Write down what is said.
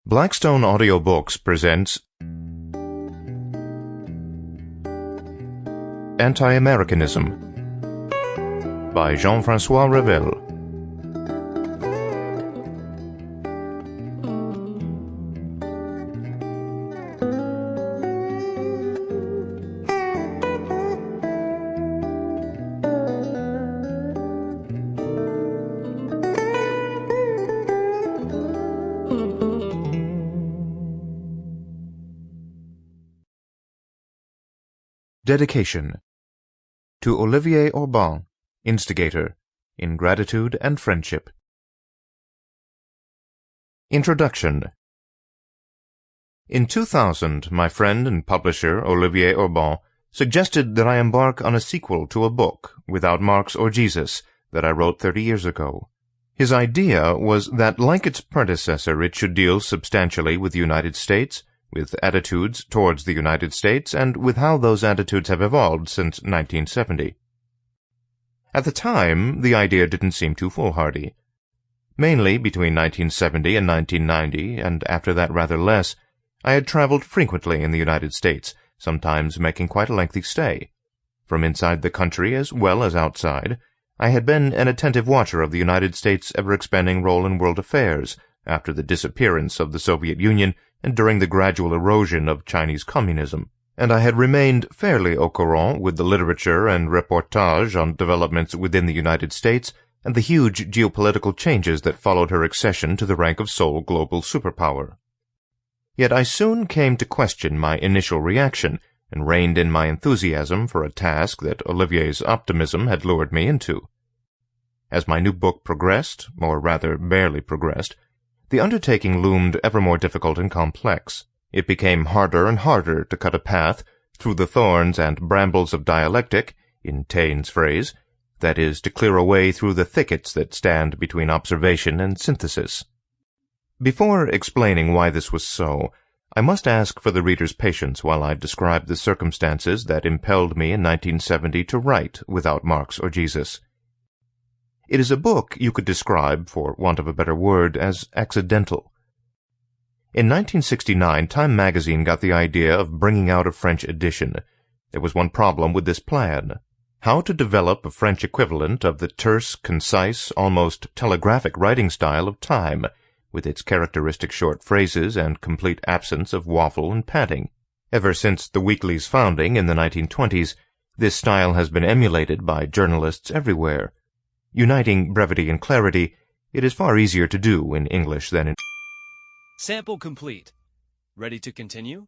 Blackstone Audiobooks presents Anti-Americanism by Jean-François Revel. Dedication to Olivier Orban, instigator, in gratitude and friendship. Introduction. In 2000, my friend and publisher Olivier Orban suggested that I embark on a sequel to a book, Without Marx or Jesus, that I wrote 30 years ago. His idea was that, like its predecessor, it should deal substantially with the United States, with attitudes towards the United States, and with how those attitudes have evolved since 1970. At the time, the idea didn't seem too foolhardy. Mainly between 1970 and 1990, and after that rather less, I had traveled frequently in the United States, sometimes making quite a lengthy stay. From inside the country as well as outside, I had been an attentive watcher of the United States' ever-expanding role in world affairs after the disappearance of the Soviet Union and during the gradual erosion of Chinese communism, and I had remained fairly au courant with the literature and reportage on developments within the United States and the huge geopolitical changes that followed her accession to the rank of sole global superpower. Yet I soon came to question my initial reaction and reined in my enthusiasm for a task that Olivier's optimism had lured me into. As my new book progressed, or rather barely progressed, the undertaking loomed ever more difficult and complex. It became harder and harder to cut a path through the thorns and brambles of dialectic, in Taine's phrase, that is, to clear a way through the thickets that stand between observation and synthesis. Before explaining why this was so, I must ask for the reader's patience while I describe the circumstances that impelled me in 1970 to write Without Marx or Jesus. It is a book you could describe, for want of a better word, as accidental. In 1969, Time magazine got the idea of bringing out a French edition. There was one problem with this plan: how to develop a French equivalent of the terse, concise, almost telegraphic writing style of Time, with its characteristic short phrases and complete absence of waffle and padding. Ever since the weekly's founding in the 1920s, this style has been emulated by journalists everywhere. Uniting brevity and clarity, it is far easier to do in English than in... Sample complete. Ready to continue?